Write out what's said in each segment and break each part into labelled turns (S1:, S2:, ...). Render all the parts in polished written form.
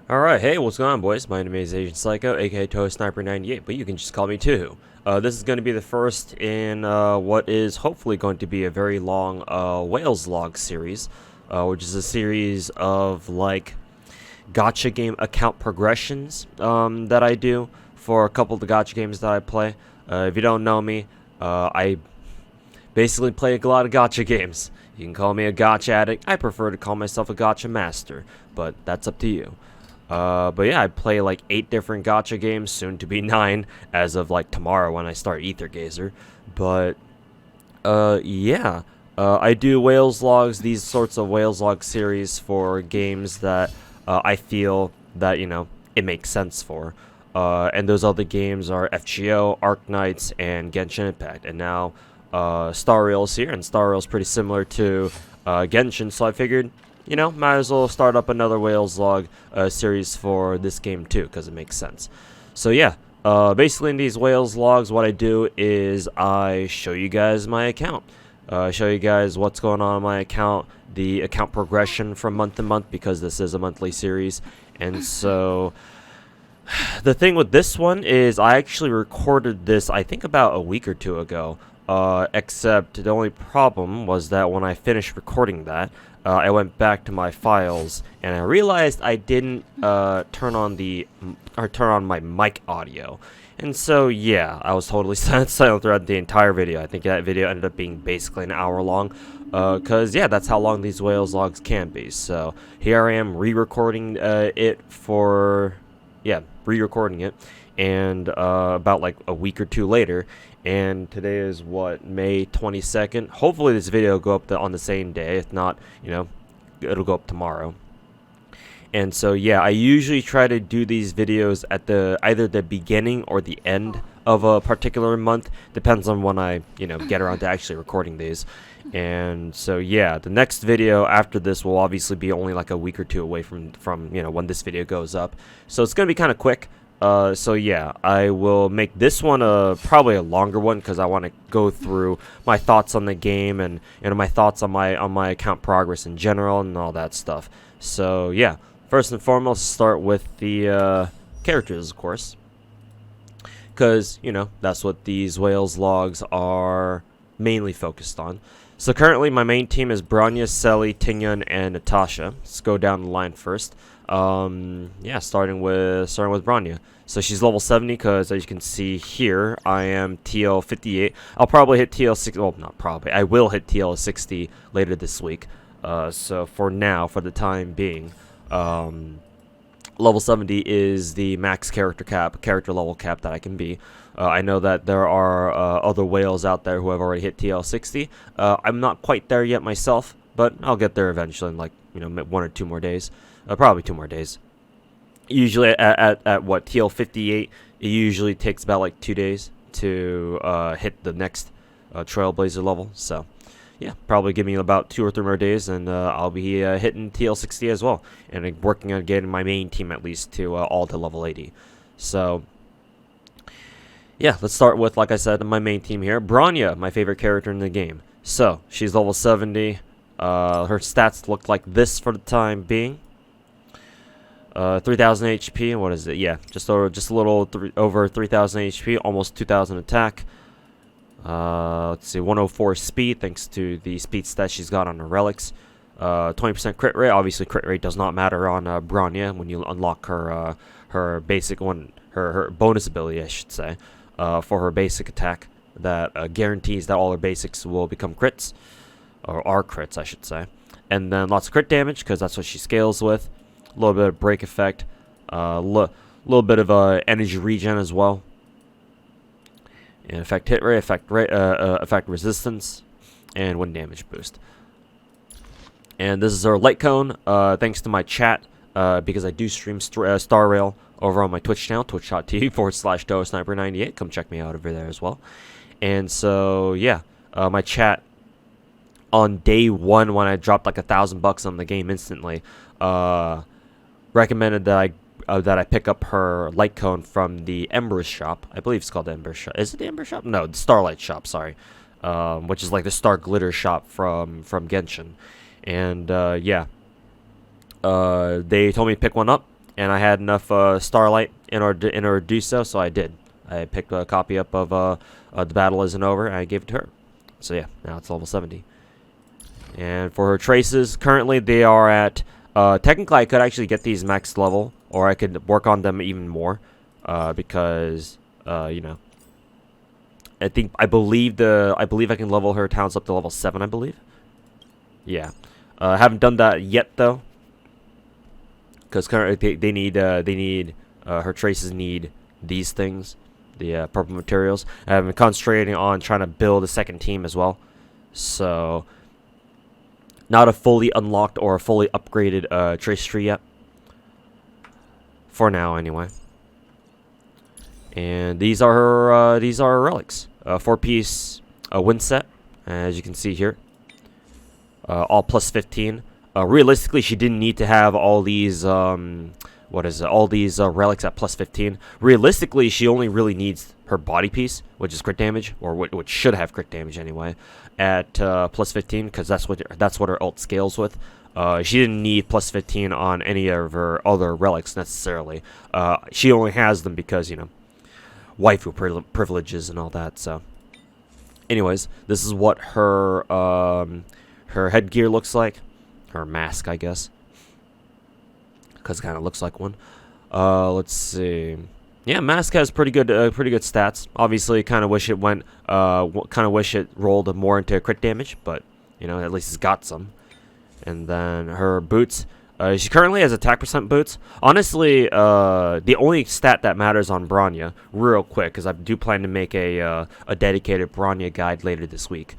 S1: Alright, hey, what's going on, boys? My name is Agent Psycho, aka Toe Sniper 98, but you can just call me Tuhu. This is going to be the first in what is hopefully going to be a very long Whales log series, which is a series of like gacha game account progressions that I do for a couple of the gacha games that I play. If you don't know me, I basically play a lot of gacha games. You can call me a gacha addict. I prefer to call myself a gacha master, but that's up to you. But yeah, I play like 8 different gacha games, soon to be 9 as of like tomorrow when I start Ether Gazer. But yeah, I do Whales logs, these sorts of Whales log series for games that I feel that it makes sense for. And those other games are FGO, Arc Knights, and Genshin Impact. And now Star Rail's here, and Star Rail's pretty similar to Genshin, so I figured might as well start up another Whales log series for this game too, because it makes sense. So yeah, basically in these Whales logs, what I do is I show you guys my account. Show you guys what's going on my account, the account progression from month to month, because this is a monthly series. And so the thing with this one is I actually recorded this, I think, about a week or two ago. Except the only problem was that when I finished recording that, I went back to my files and I realized I didn't turn on my mic audio, and so yeah, I was totally silent throughout the entire video. I think that video ended up being basically an hour long, cause yeah, that's how long these Whales logs can be. So here I am re-recording it for re-recording it, and about like a week or two later. And today is what, May 22nd. Hopefully this video will go up on the same day. If not, it'll go up tomorrow. And so yeah, I usually try to do these videos at either the beginning or the end of a particular month. Depends on when I get around to actually recording these. And so yeah, the next video after this will obviously be only like a week or two away from when this video goes up. So it's gonna be kind of quick. So yeah, I will make this one probably a longer one, because I want to go through my thoughts on the game and my thoughts on my account progress in general and all that stuff. So yeah, first and foremost, start with the characters, of course, because that's what these Whales logs are mainly focused on. So currently my main team is Bronya, Selly, Tingyan, and Natasha. Let's go down the line first. Yeah, starting with Bronya. So she's level 70, because as you can see here, I am TL 58. I'll probably hit TL 60. Well, not probably. I will hit TL 60 later this week. So for now, for the time being, level 70 is the max character level cap that I can be. I know that there are other whales out there who have already hit TL 60. I'm not quite there yet myself, but I'll get there eventually in like 1 or 2 more days. Probably 2 more days. Usually at what, TL 58, it usually takes about like 2 days to hit the next Trailblazer level. So yeah, probably give me about 2 or 3 more days, and I'll be hitting TL 60 as well, and working on getting my main team at least to all to level 80. So yeah, let's start with, like I said, my main team here. Bronya, my favorite character in the game. So she's level 70. Her stats look like this for the time being. 3,000 HP, and what is it? Yeah, just a little over 3,000 HP, almost 2,000 attack. Let's see, 104 speed, thanks to the speed stat she's got on her relics. 20% crit rate. Obviously, crit rate does not matter on Bronya when you unlock her basic one, her bonus ability, I should say, for her basic attack that guarantees that all her basics will become crits, or are crits, I should say. And then lots of crit damage, because that's what she scales with. A little bit of break effect, little bit of energy regen as well, and effect hit rate, effect resistance, and wind damage boost. And this is our light cone. Thanks to my chat, because I do stream Star Rail over on my Twitch channel, twitch.tv/ToeSniper98. Come check me out over there as well. And so yeah, my chat on day 1, when I dropped like $1,000 on the game instantly, recommended that I pick up her light cone from the Embers shop. I believe it's called the Embers shop. Is it the Embers shop? No, the Starlight shop. Sorry, which is like the Star Glitter shop from Genshin. And yeah, they told me to pick one up. and I had enough starlight in order to do so, so I did. I picked a copy up of The Battle Isn't Over, and I gave it to her. So yeah, now it's level 70. And for her traces, currently they are at, technically I could actually get these max level, or I could work on them even more, because, you know, I believe I can level her talents up to level 7, I believe. Yeah. I haven't done that yet, though, because currently they need her traces need these things, the purple materials. I've been concentrating on trying to build a second team as well, so not a fully unlocked or a fully upgraded trace tree yet, for now anyway. And these are her relics, 4-piece wind set, as you can see here, all plus 15. Realistically, she didn't need to have all these all these relics at plus 15. Realistically, she only really needs her body piece, which is crit damage, or which should have crit damage anyway, at plus 15, because that's what her ult scales with. She didn't need plus 15 on any of her other relics necessarily. She only has them because, you know, waifu privileges and all that. So, anyways, this is what her headgear looks like. Her mask, I guess, because it kind of looks like one. Let's see. Yeah, mask has pretty good stats. Obviously, kind of wish it rolled more into crit damage, but you know, at least it's got some. And then her boots. She currently has attack percent boots. Honestly, the only stat that matters on Bronya, real quick, because I do plan to make a dedicated Bronya guide later this week,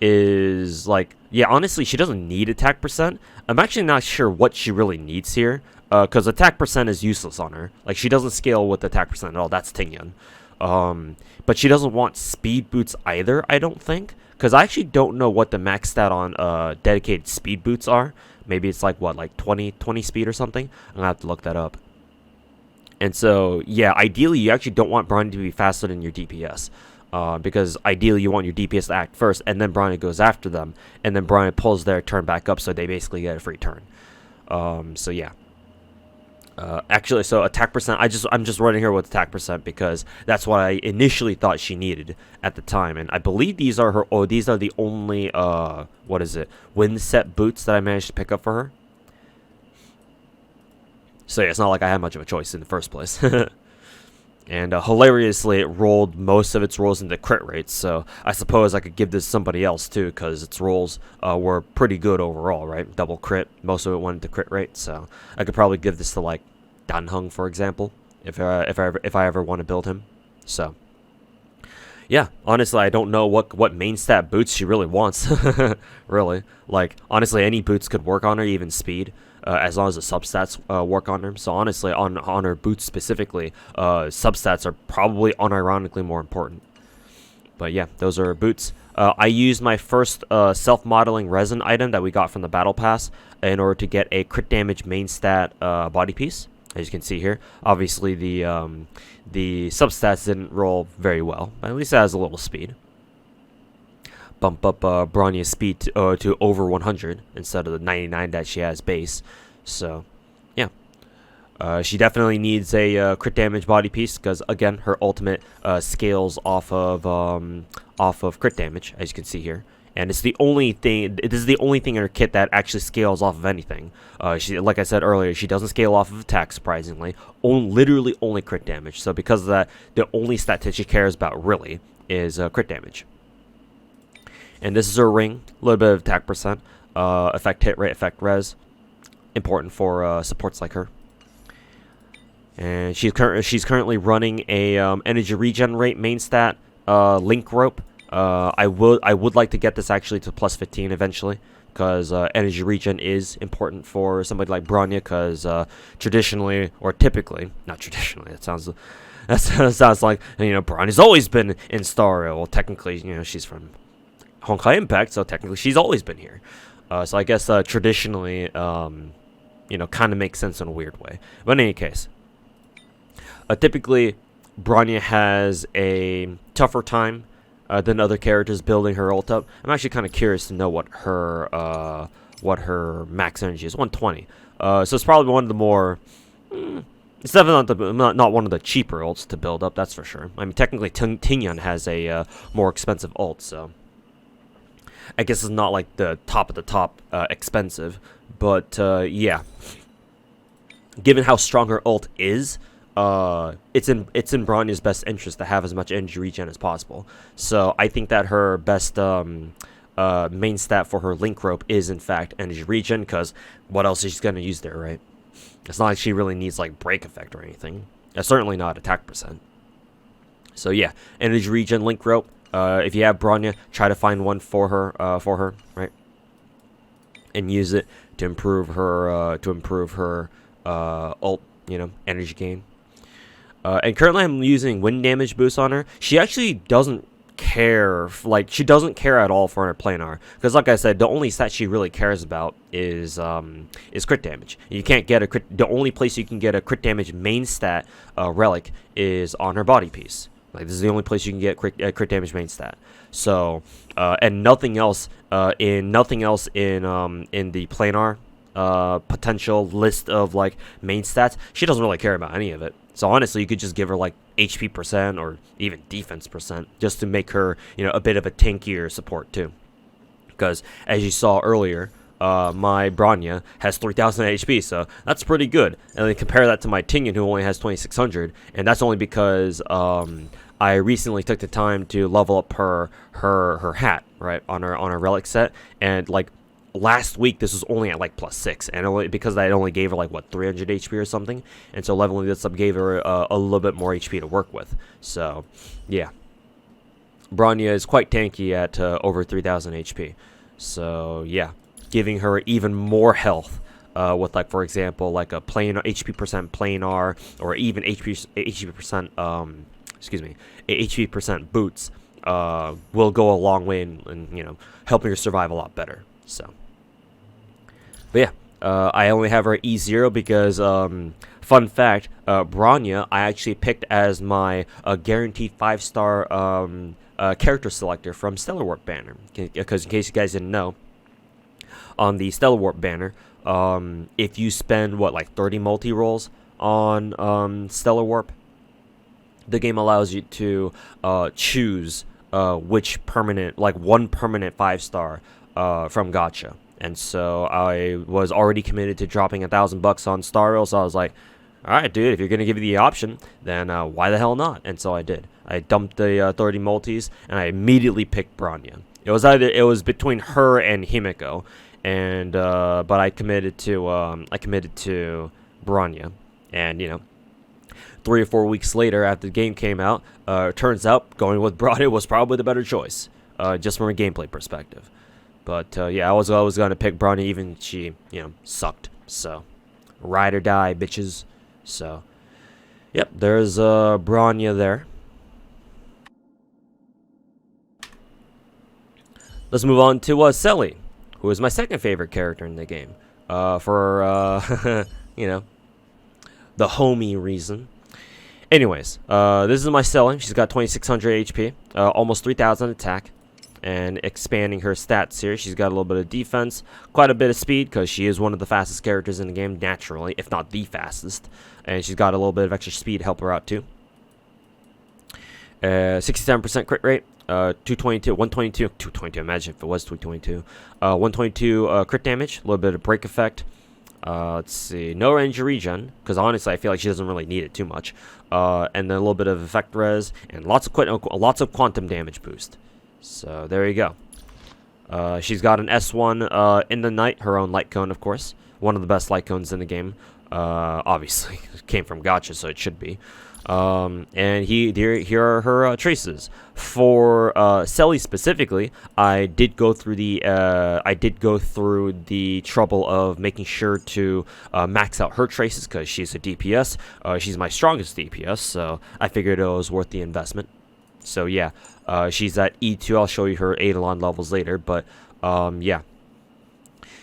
S1: is like, yeah, honestly, she doesn't need attack percent. I'm actually not sure what she really needs here, because attack percent is useless on her. Like, she doesn't scale with attack percent at all. That's Tingyan. But she doesn't want speed boots either, I don't think, because I actually don't know what the max stat on dedicated speed boots are. Maybe it's like, what, like 20 speed or something? I'm gonna have to look that up. And so, yeah, ideally, you actually don't want Bronya to be faster than your DPS. Because ideally you want your DPS to act first, and then Bronya goes after them, and then Bronya pulls their turn back up, so they basically get a free turn. So yeah. Actually, so attack percent, I'm just running here with attack percent because that's what I initially thought she needed at the time, and I believe these are the only wind set boots that I managed to pick up for her. So yeah, it's not like I had much of a choice in the first place. And hilariously, it rolled most of its rolls into crit rates, so I suppose I could give this to somebody else too, because its rolls were pretty good overall, right? Double crit, most of it went into crit rate, so I could probably give this to, like, Danheng, for example, if I ever want to build him. So, yeah, honestly, I don't know what main stat boots she really wants, really. Like, honestly, any boots could work on her, even speed. As long as the substats work on her. So honestly, on her boots specifically, substats are probably unironically more important. But yeah, those are her boots. I used my first self-modeling resin item that we got from the battle pass in order to get a crit damage main stat body piece. As you can see here, obviously the substats didn't roll very well, but at least it has a little speed. Bump up Bronya's speed to over 100 instead of the 99 that she has base. So, yeah. She definitely needs a crit damage body piece because, again, her ultimate scales off of crit damage, as you can see here. And it's the only thing. This is the only thing in her kit that actually scales off of anything. She, like I said earlier, she doesn't scale off of attack. Surprisingly, literally only crit damage. So because of that, the only stat that she cares about really is crit damage. And this is her ring, a little bit of attack percent, effect hit rate, effect res, important for supports like her. And she's currently running a energy regen rate main stat link rope. I would like to get this actually to plus 15 eventually, because energy regen is important for somebody like Bronya, because traditionally, or typically, not traditionally, that sounds like, you know, Bronya's always been in Star Rail. Well, technically, you know, she's from Honkai Impact, so technically she's always been here. So I guess traditionally, you know, kind of makes sense in a weird way. But in any case, typically Bronya has a tougher time than other characters building her ult up. I'm actually kind of curious to know what her max energy is. 120. So it's probably one of the more... It's definitely not one of the cheaper ults to build up, that's for sure. I mean, technically, Tingyan has a more expensive ult, so... I guess it's not like the top of the top expensive, but yeah. Given how strong her ult is, it's in Bronya's best interest to have as much energy regen as possible. So I think that her best main stat for her link rope is in fact energy regen, because what else is she gonna use there, right? It's not like she really needs like break effect or anything. Certainly not attack percent. So yeah, energy regen, link rope. If you have Bronya, try to find one for her, right? And use it to improve her ult, you know, energy gain. And currently I'm using wind damage boost on her. She actually doesn't care, she doesn't care at all for her planar, because like I said, the only stat she really cares about is crit damage. You can't get a crit. The only place you can get a crit damage main stat relic is on her body piece. Like, this is the only place you can get crit damage main stat. So, and nothing else in the planar potential list of like main stats. She doesn't really care about any of it. So honestly, you could just give her like HP percent or even defense percent just to make her, you know, a bit of a tankier support too. Because as you saw earlier, my Bronya has 3,000 HP, so that's pretty good. And then compare that to my Tingyan, who only has 2,600, and that's only because I recently took the time to level up her hat, right, on her relic set, and like last week this was only at like +6, and only because I only gave her like what 300 HP or something, and so leveling this up gave her a little bit more HP to work with. So yeah, Bronya is quite tanky at over 3,000 HP. So yeah, giving her even more health with, like, for example, like a plain HP percent planar, or even HP percent HP percent boots will go a long way in you know, helping her survive a lot better. So, but yeah, I only have her E0 because fun fact, Bronya I actually picked as my guaranteed 5-star character selector from Stellar Warp banner, because in case you guys didn't know, on the Stellar Warp banner, if you spend what, like 30 multi rolls on Stellar Warp, the game allows you to choose which permanent, like one permanent 5-star from gacha. And so I was already committed to dropping $1,000 on Star Rail, so I was like, all right, dude, if you're gonna give me the option, then why the hell not? And so I did. I dumped the 30 multis, and I immediately picked Bronya. It was between her and Himiko, and but I committed to Bronya, and you know, 3 or 4 weeks later after the game came out, turns out going with Bronya was probably the better choice, just from a gameplay perspective. But yeah, I was always gonna pick Bronya, even she, you know, sucked. So ride or die, bitches. So yep, there's Bronya there. Let's move on to Selly, who is my second favorite character in the game, for you know, the homie reason. Anyways, this is my Selly. She's got 2,600 HP, almost 3,000 attack, and expanding her stats here. She's got a little bit of defense, quite a bit of speed, because she is one of the fastest characters in the game, naturally, if not the fastest. And she's got a little bit of extra speed to help her out too. 67% crit rate, 222, 122, 222. Imagine if it was 222. 122 crit damage, a little bit of break effect. Let's see, no energy regen, because honestly I feel like she doesn't really need it too much. And then a little bit of effect res, and lots of quantum damage boost. So there you go. She's got an S1 in the night, her own light cone, of course. One of the best light cones in the game. Obviously, it came from gacha, so it should be. And here are her traces. For Selly specifically, I did go through the trouble of making sure to max out her traces, because she's a DPS. She's my strongest DPS, so I figured it was worth the investment. So yeah, she's at E2. I'll show you her Eidolon levels later, but yeah,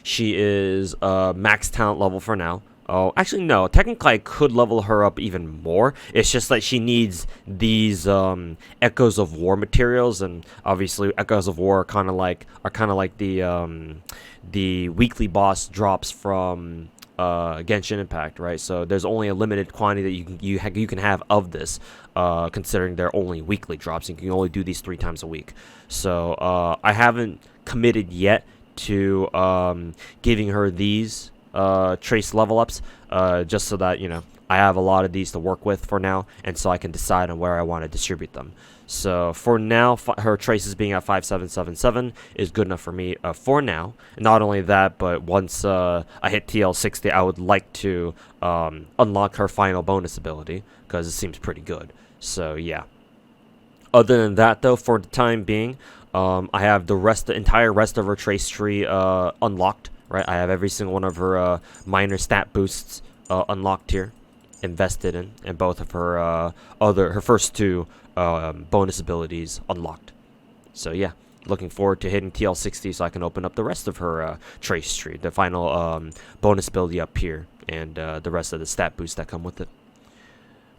S1: she is max talent level for now. Oh, actually, no. Technically, I could level her up even more. It's just that she needs these Echoes of War materials, and obviously, Echoes of War are kind of like the weekly boss drops from Genshin Impact, right? So there's only a limited quantity that you can have of this, considering they're only weekly drops. You can only do these 3 times a week. So I haven't committed yet to giving her these trace level ups, just so that I have a lot of these to work with for now, and so I can decide on where I want to distribute them. So for now, her traces being at 5777 is good enough for me for now. Not only that, but once I hit TL60, I would like to unlock her final bonus ability, because it seems pretty good. So yeah. Other than that, though, for the time being, I have the entire rest of her trace tree unlocked. Right, I have every single one of her minor stat boosts unlocked here, invested in, and both of her her first 2 bonus abilities unlocked. So yeah, looking forward to hitting TL60 so I can open up the rest of her trace tree, the final bonus ability up here, and the rest of the stat boosts that come with it.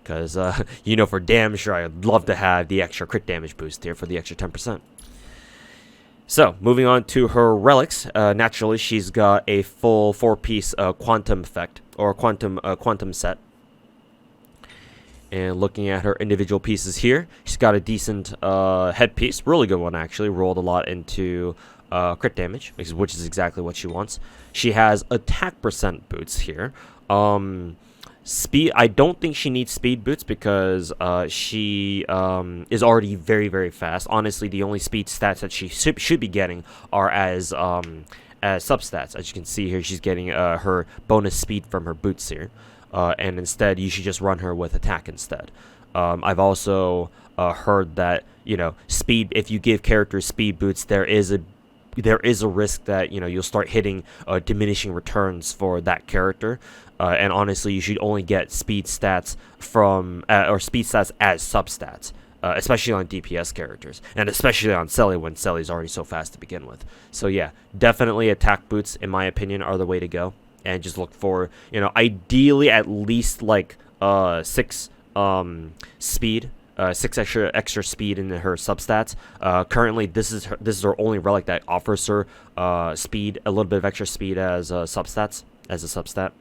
S1: Because for damn sure I'd love to have the extra crit damage boost here for the extra 10%. So, moving on to her relics, naturally she's got a full 4-piece quantum effect, or quantum set. And looking at her individual pieces here, she's got a decent headpiece, really good one actually, rolled a lot into crit damage, which is exactly what she wants. She has attack percent boots here. Speed, I don't think she needs speed boots because she is already very, very fast. Honestly, the only speed stats that she should be getting are as substats. As you can see here, she's getting her bonus speed from her boots here. And instead, you should just run her with attack instead. I've also heard that, speed, if you give characters speed boots, there is a risk that you'll start hitting diminishing returns for that character, and honestly you should only get speed stats from or speed stats as substats, especially on DPS characters, and especially on Selly when Selly's already so fast to begin with. So yeah, definitely attack boots in my opinion are the way to go, and just look for ideally at least like 6 speed. 6 extra speed in her substats. Currently, this is her only relic that offers her speed, a little bit of extra speed as substats, as a substat.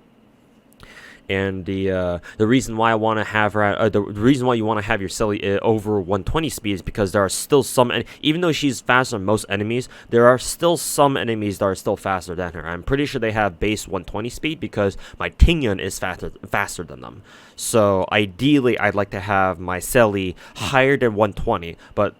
S1: And the reason why I want to have her, the reason why you want to have your Selly over 120 speed is because there are still some, even though she's faster than most enemies, there are still some enemies that are still faster than her. I'm pretty sure they have base 120 speed because my Tingyun is faster than them. So ideally, I'd like to have my Selly higher than 120, but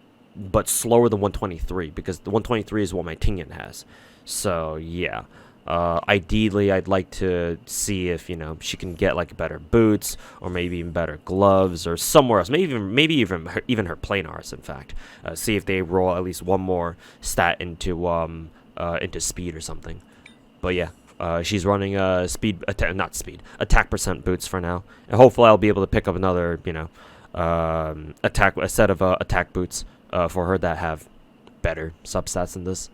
S1: slower than 123 because the 123 is what my Tingyun has. So yeah. Ideally, I'd like to see if she can get like better boots or maybe even better gloves or somewhere else. Maybe even her planars. In fact, see if they roll at least one more stat into speed or something. But yeah, she's running attack percent boots for now, and hopefully I'll be able to pick up another a set of attack boots for her that have better substats than this.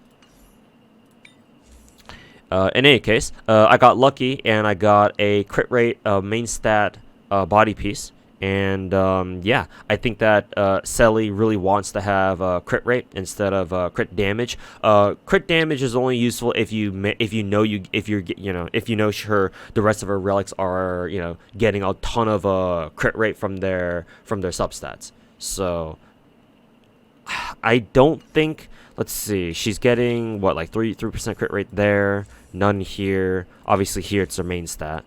S1: In any case, I got lucky and I got a crit rate main stat body piece, and yeah, I think that Selly really wants to have crit rate instead of crit damage. Crit damage is only useful if the rest of her relics are getting a ton of crit rate from their substats. So I don't think. Let's see. She's getting what, like 3% crit rate there. None here. Obviously here it's her main stat,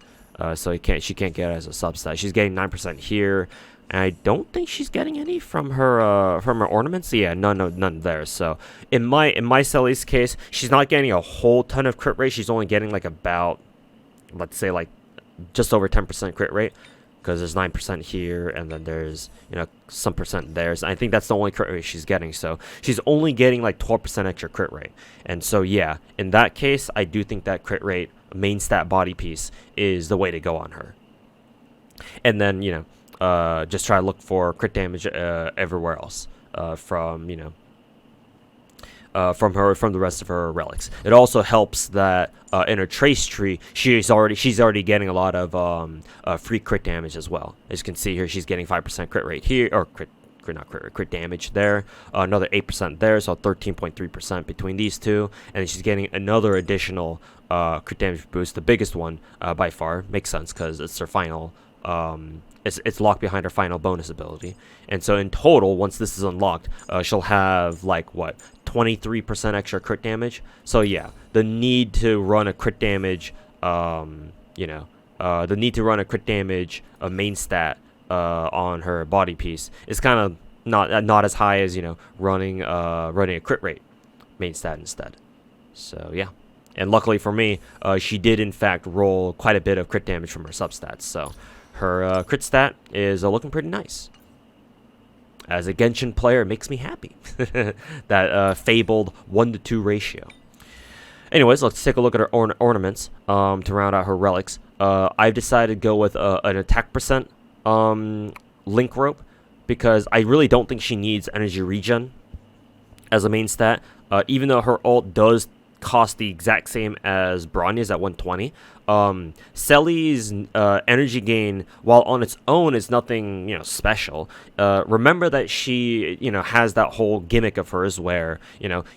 S1: so she can't get it as a substat. She's getting 9% here, and I don't think she's getting any from her ornaments. Yeah, none there. So in my Selly's case, she's not getting a whole ton of crit rate. She's only getting like about, let's say, like just over 10% crit rate. Because there's 9% here, and then there's some percent there. So I think that's the only crit rate she's getting. So she's only getting like 12% extra crit rate. And so yeah, in that case, I do think that crit rate main stat body piece is the way to go on her. And then just try to look for crit damage everywhere else from the rest of her relics. It also helps that in her trace tree, she's already getting a lot of free crit damage as well. As you can see here, she's getting 5% crit rate here, or crit damage there, another 8% there, so 13.3% between these two, and then she's getting another additional crit damage boost, the biggest one by far. Makes sense because it's her final. It's locked behind her final bonus ability, and so in total, once this is unlocked, she'll have like what 23% extra crit damage. So yeah, the need to run a crit damage, the need to run a crit damage main stat on her body piece is kind of not as high as running a crit rate main stat instead. So yeah, and luckily for me, she did in fact roll quite a bit of crit damage from her substats, so her crit stat is looking pretty nice. As a Genshin player, it makes me happy. That fabled 1-to-2 ratio. Anyways, let's take a look at her ornaments to round out her relics. I've decided to go with an attack percent link rope because I really don't think she needs energy regen as a main stat. Even though her ult does cost the exact same as Bronya's at 120. Selly's energy gain, while on its own, is nothing special. Remember that she has that whole gimmick of hers where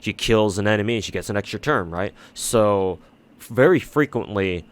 S1: she kills an enemy and she gets an extra turn, right? So very frequently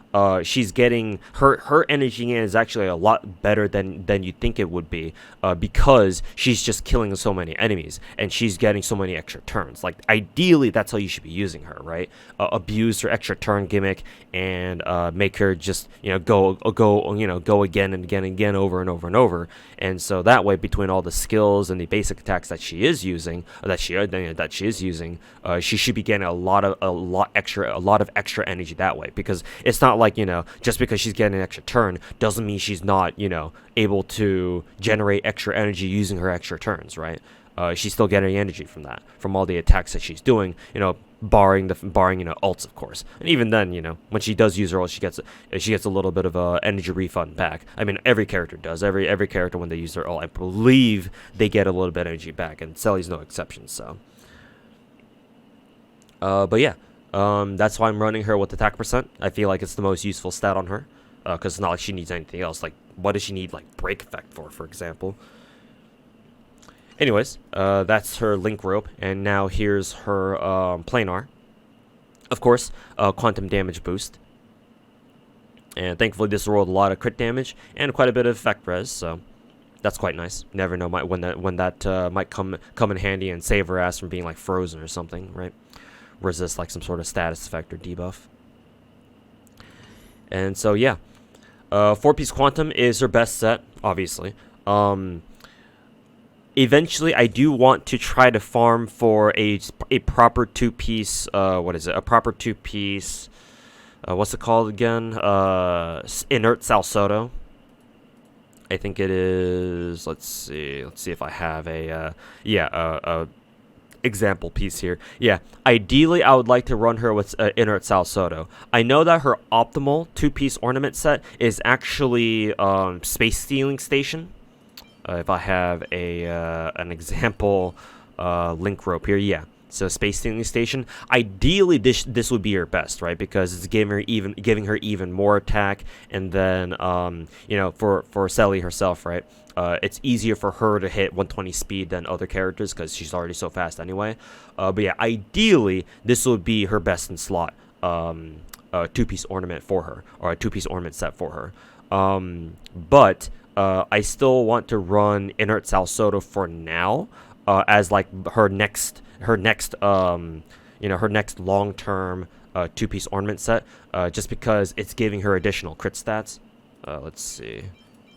S1: she's getting her energy gain is actually a lot better than you think it would be, because she's just killing so many enemies and she's getting so many extra turns. Like ideally that's how you should be using her, right? Abuse her extra turn gimmick and make her just go again and again and again over and over and over. And so that way, between all the skills and the basic attacks that she is using, she should be getting a lot of extra energy that way, because it's not like just because she's getting an extra turn doesn't mean she's not able to generate extra energy using her extra turns, right? She's still getting energy from that, from all the attacks that she's doing, barring ults, of course. And even then, when she does use her ult, she gets a little bit of a energy refund back. I mean, every character does. Every character, when they use their ult, I believe they get a little bit of energy back, and Selly's no exception. So, but yeah. That's why I'm running her with attack percent. I feel like it's the most useful stat on her, because it's not like she needs anything else. Like, what does she need, like, break effect for example? Anyways, that's her link rope, and now here's her planar. Of course, quantum damage boost. And thankfully this rolled a lot of crit damage and quite a bit of effect res, so that's quite nice. Never know when that might come in handy and save her ass from being, like, frozen or something, right? Resist like some sort of status effect or debuff. And so yeah, 4-piece quantum is her best set, obviously. Eventually I do want to try to farm for a proper 2-piece a proper 2-piece what's it called again? Inert Salsodo. I think it is. Let's see if I have a example piece here. Yeah, ideally I would like to run her with Inert Salsodo. I know that her optimal 2-piece ornament set is actually Space Stealing Station. If I have an example link rope here, yeah. So Space Stealing Station. Ideally, this would be her best, right? Because it's giving her even more attack, and then for Selly herself, right? It's easier for her to hit 120 speed than other characters because she's already so fast anyway. But yeah, ideally this would be her best in slot 2-piece ornament for her, or a 2-piece ornament set for her. But I still want to run Inert Salsodo for now, as like her next long-term 2-piece ornament set, just because it's giving her additional crit stats. Let's see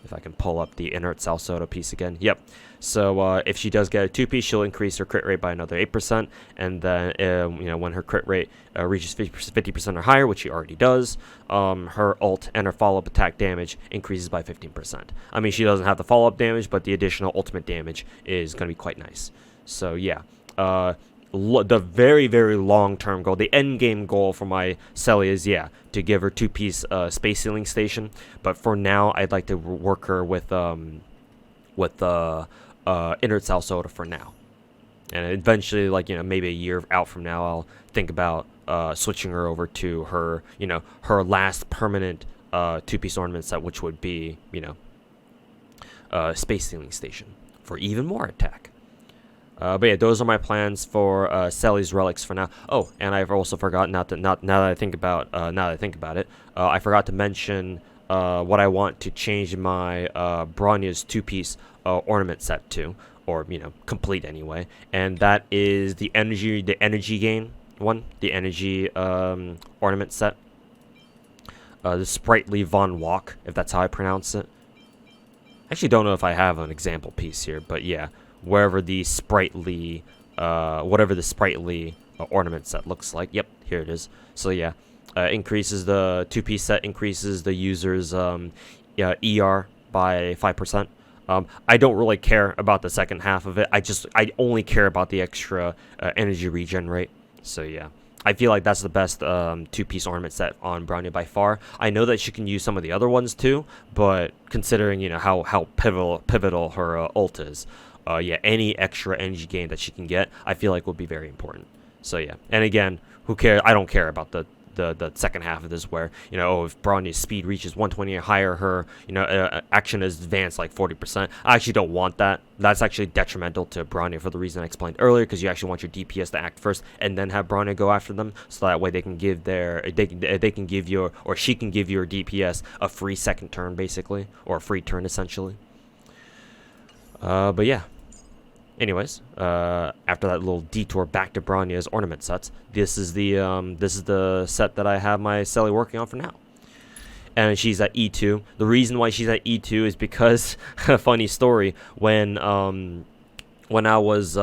S1: if I can pull up the Inert Salsodo piece again. Yep. So if she does get a 2-piece, she'll increase her crit rate by another 8%, and then when her crit rate reaches 50% or higher, which she already does, her ult and her follow-up attack damage increases by 15%. I mean, she doesn't have the follow-up damage, but the additional ultimate damage is going to be quite nice. So yeah, the very, very long-term goal, the end game goal for my Selly is, yeah, to give her 2-piece Space Stealing Station. But for now, I'd like to work her with Inert Salsoda for now. And eventually, like, maybe a year out from now, I'll think about switching her over to her, her last permanent 2-piece ornament set, which would be, Space Stealing Station for even more attack. But yeah, those are my plans for Selly's relics for now. Oh, and I've also forgotten now that I think about it, I forgot to mention what I want to change my Bronya's two-piece ornament set to, or complete anyway, and that is the energy gain one, the energy ornament set. The Sprightly Von Walk, if that's how I pronounce it. I actually don't know if I have an example piece here, but yeah. Whatever the sprightly ornament set looks like. Yep, here it is. So yeah, increases the two-piece set, increases the user's ER by 5%. I don't really care about the second half of it. I only care about the extra energy regen rate. So yeah, I feel like that's the best two-piece ornament set on Bronya by far. I know that she can use some of the other ones too, but considering how pivotal her ult is. Yeah, any extra energy gain that she can get, I feel like will be very important. So yeah, and again, who cares? I don't care about the second half of this, where if Bronya's speed reaches 120 or higher, her action is advanced like 40%. I actually don't want that. That's actually detrimental to Bronya for the reason I explained earlier, because you actually want your DPS to act first and then have Bronya go after them, so that way they can give she can give your DPS a free second turn basically, or a free turn essentially. But yeah. Anyways, after that little detour back to Bronya's ornament sets, this is the set that I have my Selly working on for now. And she's at E2. The reason why she's at E2 is because, funny story, when I was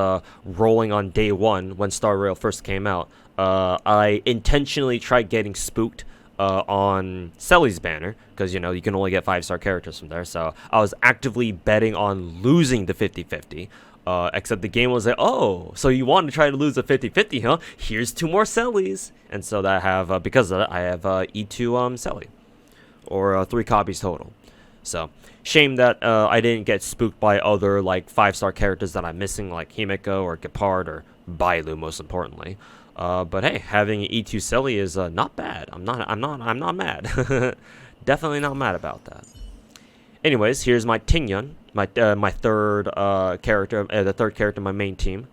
S1: rolling on day 1, when Star Rail first came out, I intentionally tried getting spooked on Selly's banner, because you can only get 5-star characters from there. So I was actively betting on losing the 50-50. Except the game was like, oh, so you want to try to lose a 50-50, huh? Here's 2 more Sellys. And so that I have, because of that, I have E2 Selly. Or 3 copies total. So, shame that I didn't get spooked by other, like, 5-star characters that I'm missing, like Himeko or Gepard or Bailu, most importantly. But hey, having an E2 Selly is not bad. I'm not mad. Definitely not mad about that. Anyways, here's my Tingyun, my third character, the third character in my main team,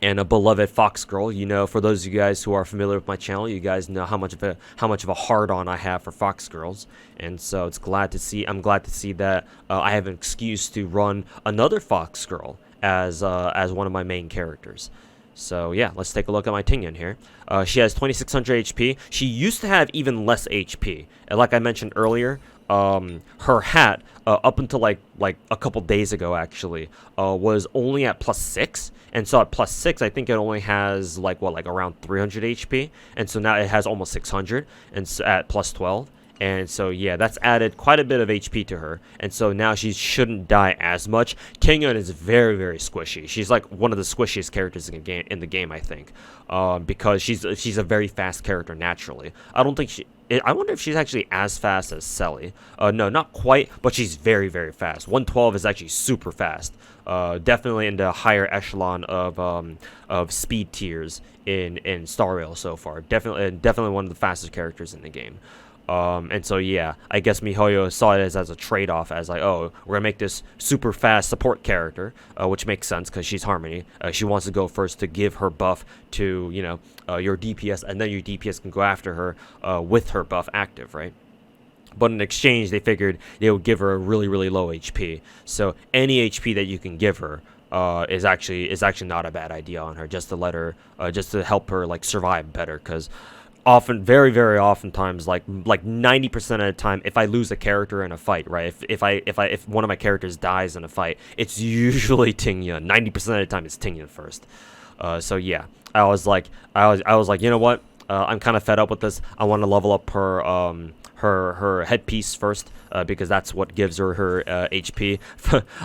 S1: and a beloved fox girl. For those of you guys who are familiar with my channel, you guys know how much of a hard-on I have for fox girls, and so I'm glad to see that I have an excuse to run another fox girl as one of my main characters. So yeah, let's take a look at my Tingyun here. She has 2600 HP. She used to have even less HP, and like I mentioned earlier, her hat up until like a couple days ago actually was only at +6, and so at +6 I think it only has like around 300 HP, and so now it has almost 600, and so at +12. And so yeah, that's added quite a bit of HP to her, and so now she shouldn't die as much. Tingyun is very, very squishy. She's like one of the squishiest characters in the game, I think, because she's a very fast character naturally. I wonder if she's actually as fast as Selly. No, not quite, but she's very, very fast. 112 is actually super fast. Definitely in the higher echelon of speed tiers in Star Rail so far. Definitely one of the fastest characters in the game. And so yeah, I guess MiHoYo saw it as a trade-off, as like, oh, we're gonna make this super fast support character, which makes sense because she's Harmony. She wants to go first to give her buff to your DPS, and then your DPS can go after her with her buff active, right? But in exchange, they figured they would give her a really, really low HP. So any HP that you can give her is actually not a bad idea on her, just to let her, just to help her like survive better, because often, very, very oftentimes, like 90% of the time, if I lose a character in a fight, right? If one of my characters dies in a fight, it's usually Tingyun. 90% of the time, it's Tingyun first. So yeah, I was like, you know what? I'm kind of fed up with this. I want to level up her headpiece first, because that's what gives her HP.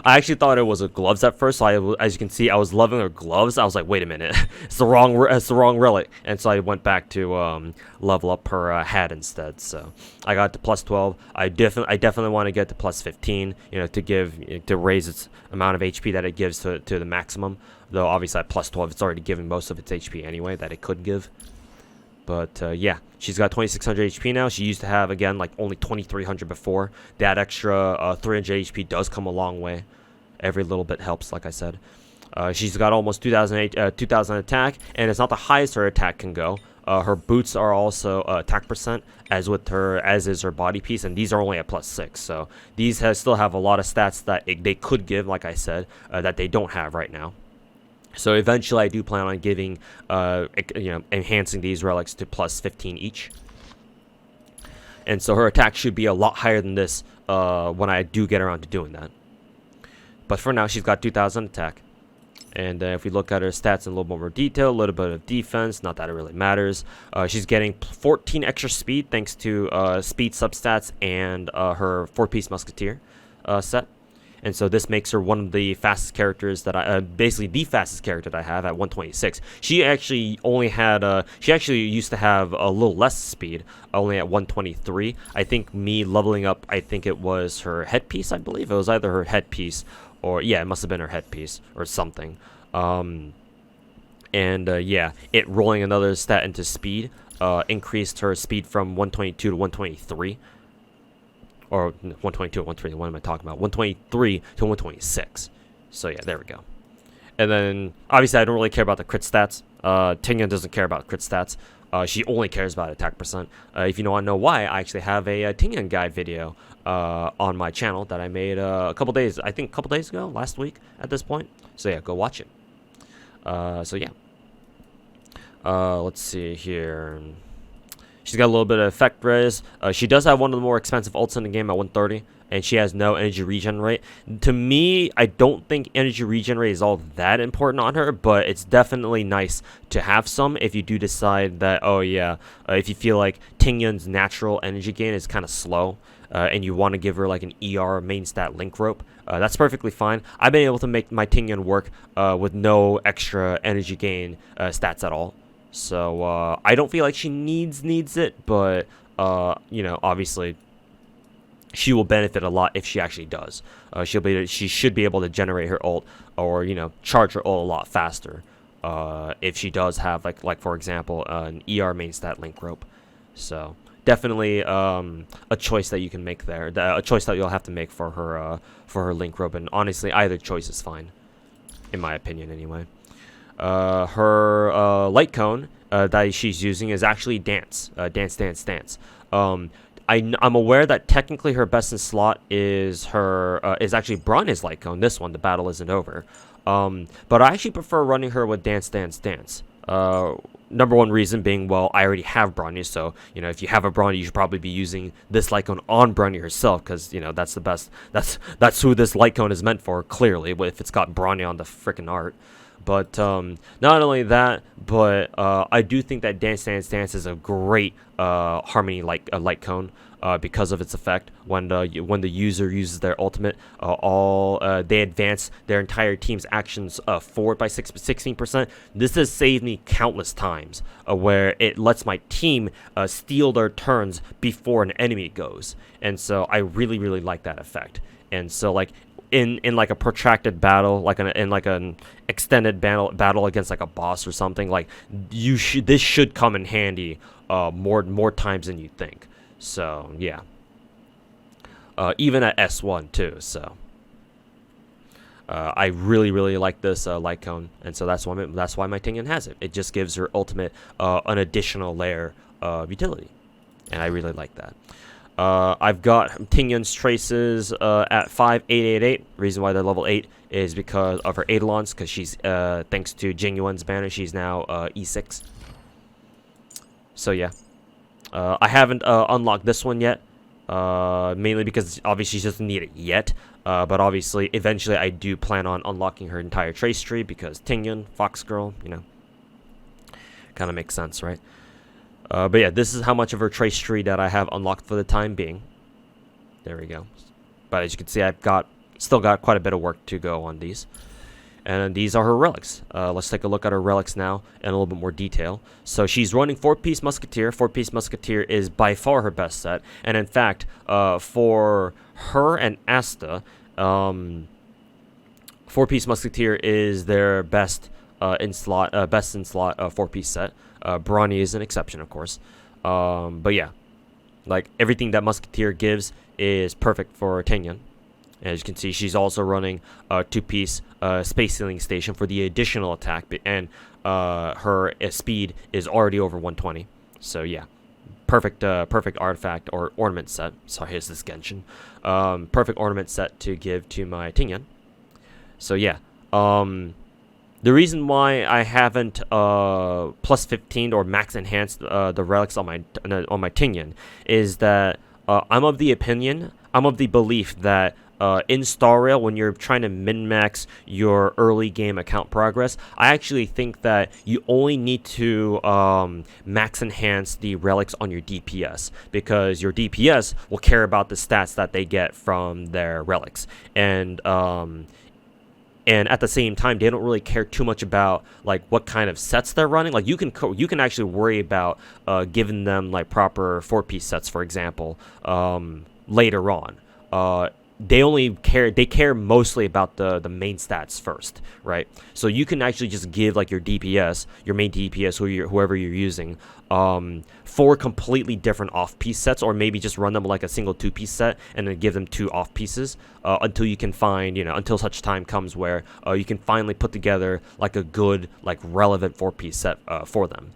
S1: I actually thought it was a gloves at first, so as you can see, I was leveling her gloves. I was like, wait a minute, it's the wrong relic, and so I went back to level up her hat instead. So I got to +12. I definitely want to get to +15, to raise its amount of HP that it gives to the maximum. Though obviously at +12, it's already giving most of its HP anyway that it could give. But yeah, she's got 2600 HP now. She used to have, again, like only 2300 before. That extra 300 HP does come a long way. Every little bit helps, like I said. She's got almost 2000 attack, and it's not the highest her attack can go. Her boots are also attack percent, as is her body piece, and these are only at +6. So these still have a lot of stats that they could give, like I said, that they don't have right now. So eventually, I do plan on giving, enhancing these relics to +15 each. And so her attack should be a lot higher than this when I do get around to doing that. But for now, she's got 2000 attack. And if we look at her stats in a little more detail, a little bit of defense, not that it really matters. She's getting 14 extra speed thanks to speed substats and her 4-piece musketeer set. And so this makes her one of the fastest characters that basically the fastest character that I have at 126. She actually used to have a little less speed, only at 123. I think me leveling up, I think it was her headpiece, I believe. It was either her headpiece or, yeah, it must have been her headpiece or something. Yeah, it rolling another stat into speed increased her speed from 122 to 123. Or 122 to 123, what am I talking about? 123 to 126. So yeah, there we go. And then, obviously, I don't really care about the crit stats. Tingyan doesn't care about crit stats. She only cares about attack percent. If you want to know why, I actually have a Tingyan guide video on my channel that I made a couple days ago, last week at this point. So yeah, go watch it. So yeah. Let's see here. She's got a little bit of effect res. She does have one of the more expensive ults in the game at 130, and she has no energy regen rate. To me, I don't think energy regen rate is all that important on her, but it's definitely nice to have some if you do decide that, if you feel like Tingyan's natural energy gain is kind of slow, and you want to give her like an ER main stat link rope. That's perfectly fine. I've been able to make my Tingyan work with no extra energy gain stats at all. So I don't feel like she needs it, but obviously she will benefit a lot if she actually does. She should be able to generate her ult or charge her ult a lot faster if she does have like for example an ER main stat link rope. So definitely a choice that you can make there, a choice that you'll have to make for her link rope, and honestly either choice is fine, in my opinion anyway. Her light cone that she's using is actually dance. I'm aware that technically her best in slot is actually Bronya's light cone. This one, the battle isn't over. But I actually prefer running her with dance. Number one reason being, well, I already have Bronya, so if you have a Bronya, you should probably be using this light cone on Bronya herself, because that's the best. That's who this light cone is meant for. Clearly, if it's got Bronya on the freaking art. But not only that, but I do think that Dance is a great harmony light cone because of its effect. When the user uses their ultimate, they advance their entire team's actions forward by 16%. This has saved me countless times where it lets my team steal their turns before an enemy goes, and so I really like that effect. And so like in like a protracted battle, in an extended battle against like a boss or something, like this should come in handy more times than you think. So yeah, even at S1 too. So I really like this light cone, and so that's why my Tingyan has it. It just gives her ultimate an additional layer of utility, and I really like that. I've got Tingyan's traces at 5888. Reason why they're level 8 is because of her Eidolons, because she's, thanks to Jingyuan's banner, she's now E6. So yeah. I haven't unlocked this one yet, mainly because obviously she doesn't need it yet. But obviously, eventually I do plan on unlocking her entire trace tree, because Tingyan, Fox Girl, kind of makes sense, right? But yeah, this is how much of her trace tree that I have unlocked for the time being. There we go. But as you can see, I've still got quite a bit of work to go on these. And these are her relics. Let's take a look at her relics now in a little bit more detail. So she's running 4-piece musketeer. 4-piece musketeer is by far her best set. And in fact, for her and Asta, 4-piece musketeer is their best in slot 4-piece set. Bronny is an exception, of course. But yeah, like everything that musketeer gives is perfect for Tingyan. As you can see, she's also running a 2-piece Space Sealing Station for the additional attack, and her speed is already over 120. So yeah, perfect artifact or ornament set. Sorry, is this Genshin? Perfect ornament set to give to my Tingyan. So yeah, the reason why I haven't plus 15 or max enhanced the relics on my Tingyan is that I'm of the belief that in Star Rail, when you're trying to min-max your early game account progress, I actually think that you only need to max enhance the relics on your DPS, because your DPS will care about the stats that they get from their relics, and at the same time, they don't really care too much about like what kind of sets they're running. Like you can actually worry about giving them like proper 4-piece sets, for example, later on. They care mostly about the main stats first, right? So you can actually just give like your DPS, your main DPS, whoever you're using, 4 completely different off-piece sets, or maybe just run them like a single 2-piece set and then give them 2 off-pieces until you can find, until such time comes where you can finally put together like a good, like relevant 4-piece set for them.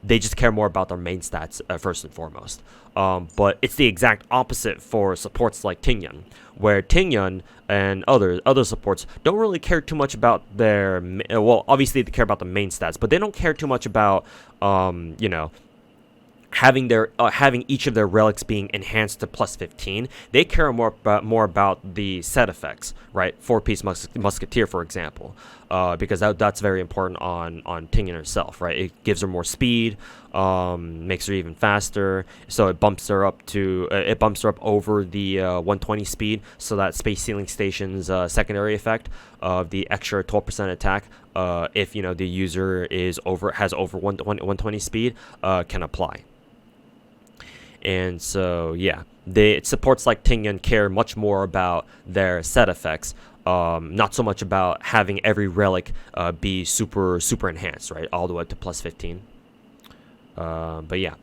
S1: They just care more about their main stats first and foremost. But it's the exact opposite for supports like Tingyan, where Tingyan and other supports don't really care too much about their, well, obviously they care about the main stats, but they don't care too much about, having each of their relics being enhanced to plus 15. They care more about the set effects, right? 4-piece musketeer, for example, because that's very important on Tingyan herself, right? It gives her more speed, makes her even faster, so it bumps her up over the 120 speed, so that Space Sealing Station's secondary effect of the extra 12% attack, if the user has over 120 speed, can apply. And so, yeah, supports like Tingyan care much more about their set effects, not so much about having every relic be super enhanced, right, all the way up to plus 15. But yeah.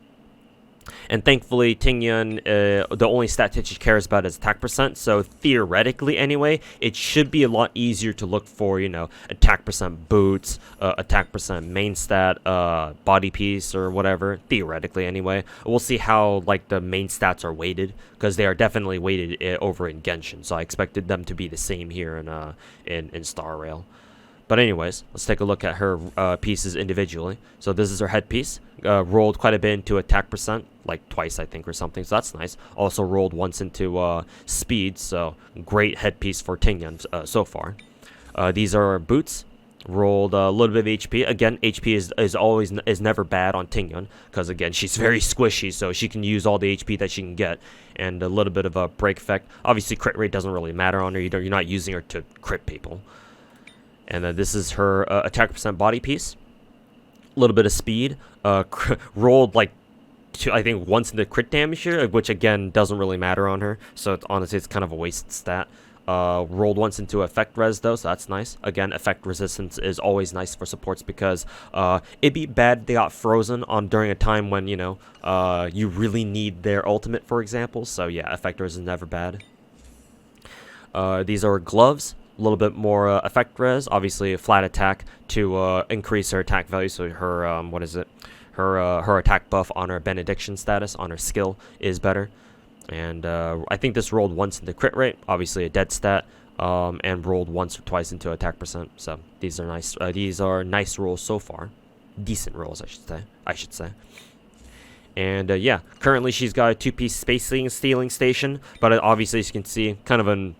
S1: And thankfully, Tingyan, the only stat that she cares about is attack percent. So theoretically, anyway, it should be a lot easier to look for, attack percent boots, attack percent main stat, body piece, or whatever. Theoretically, anyway. We'll see how like the main stats are weighted, because they are definitely weighted over in Genshin. So I expected them to be the same here in Star Rail. But anyways, let's take a look at her pieces individually. So this is her headpiece. Rolled quite a bit into attack percent, like twice I think or something, so that's nice. Also rolled once into speed, so great headpiece for Tingyan so far. These are boots. Rolled a little bit of HP. Again, HP is never bad on Tingyan, because again, she's very squishy, so she can use all the HP that she can get, and a little bit of a break effect. Obviously, crit rate doesn't really matter on her. You're not using her to crit people. And then this is her attack percent body piece. A little bit of speed. Rolled like I think once into crit damage here, which again doesn't really matter on her. So honestly, it's kind of a wasted stat. Rolled once into effect res though, so that's nice. Again, effect resistance is always nice for supports, because it'd be bad if they got frozen on during a time when you really need their ultimate, for example. So yeah, effect res is never bad. These are gloves. A little bit more effect res, obviously a flat attack to increase her attack value. So her her attack buff on her benediction status on her skill is better. And I think this rolled once into crit rate, obviously a dead stat, and rolled once or twice into attack percent. So these are nice. These are nice rolls so far, decent rolls I should say. And yeah, currently she's got a 2-piece Space Sealing Station, but obviously as you can see, kind of a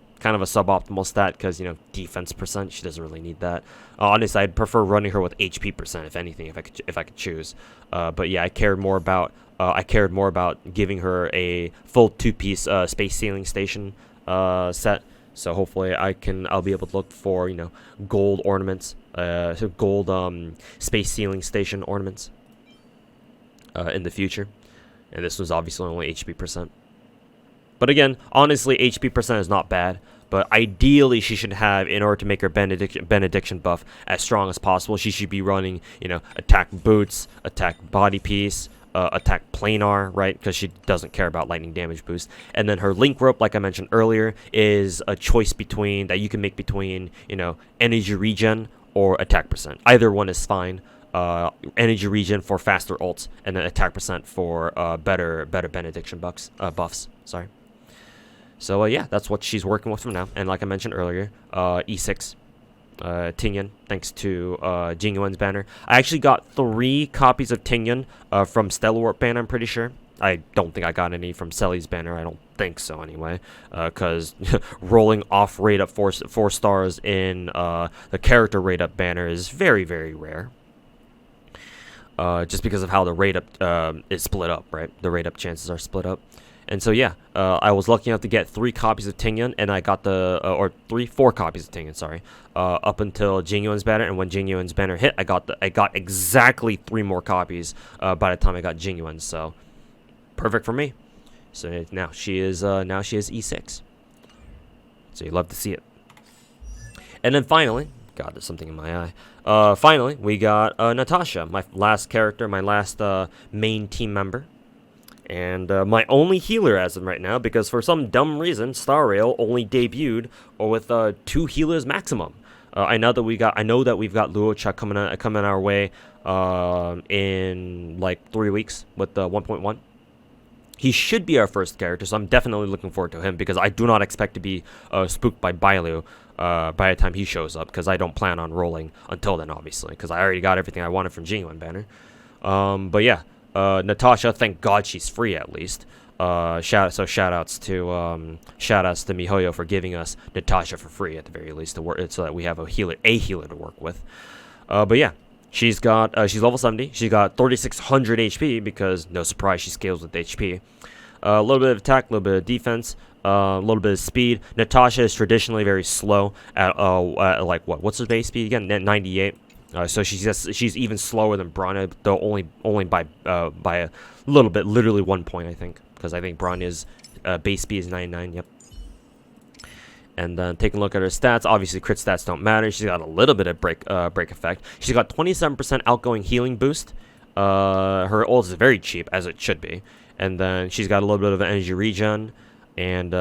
S1: suboptimal stat, because defense percent, she doesn't really need that. Honestly, I'd prefer running her with HP percent, if anything, if I could choose. But yeah, I cared more about giving her a full 2-piece Space Sealing Station set. So hopefully I'll be able to look for gold ornaments, gold Space Sealing Station ornaments in the future. And this was obviously only HP percent. But again, honestly, HP percent is not bad. But ideally, she should have, in order to make her benediction buff as strong as possible, she should be running, attack boots, attack body piece, attack planar, right? Because she doesn't care about lightning damage boost. And then her link rope, like I mentioned earlier, is a choice between that you can make between, you know, energy regen or attack percent. Either one is fine. Energy regen for faster ults, and then attack percent for better benediction buffs. Sorry. So yeah, that's what she's working with from now. And like I mentioned earlier, E6. Tingyan, thanks to Jingyuan's banner. I actually got 3 copies of Tingyan from Stellar Warp banner, I'm pretty sure. I don't think I got any from Selly's banner. I don't think so anyway. Because rolling off rate up 4 stars in the character rate up banner is very, very rare. Just because of how the rate up is split up, right? The rate up chances are split up. And so yeah, I was lucky enough to get 3 copies of Tingyan, and I got the or 4 copies of Tingyan, sorry, up until Jingyuan's banner. And when Jingyuan's banner hit, I got exactly 3 more copies by the time I got Jingyuan. So perfect for me. So now she is E6. So you love to see it. And then finally, God, there's something in my eye. Finally, we got Natasha, my last character, my last main team member. And my only healer as of right now, because for some dumb reason, Star Rail only debuted with 2 healers maximum. I know that we've got Luocha coming our way in like 3 weeks with the 1.1. He should be our first character, so I'm definitely looking forward to him, because I do not expect to be spooked by Bailu by the time he shows up, because I don't plan on rolling until then, obviously, because I already got everything I wanted from Genuine Banner. But yeah. Natasha, thank God she's free at least. Shout outs to MiHoYo for giving us Natasha for free at the very least to work, so that we have a healer to work with. But yeah, she's level 70. She's got 3600 HP, because no surprise she scales with HP. A little bit of attack, a little bit of defense, a little bit of speed. Natasha is traditionally very slow at like what's her base speed again? 98. So she's even slower than Branya, though only by a little bit, literally 1 point, I think, because I think Branya's base speed is 99. Yep. And then taking a look at her stats, obviously crit stats don't matter. She's got a little bit of break effect. She's got 27% outgoing healing boost. Her ult is very cheap, as it should be, and then she's got a little bit of energy regen. And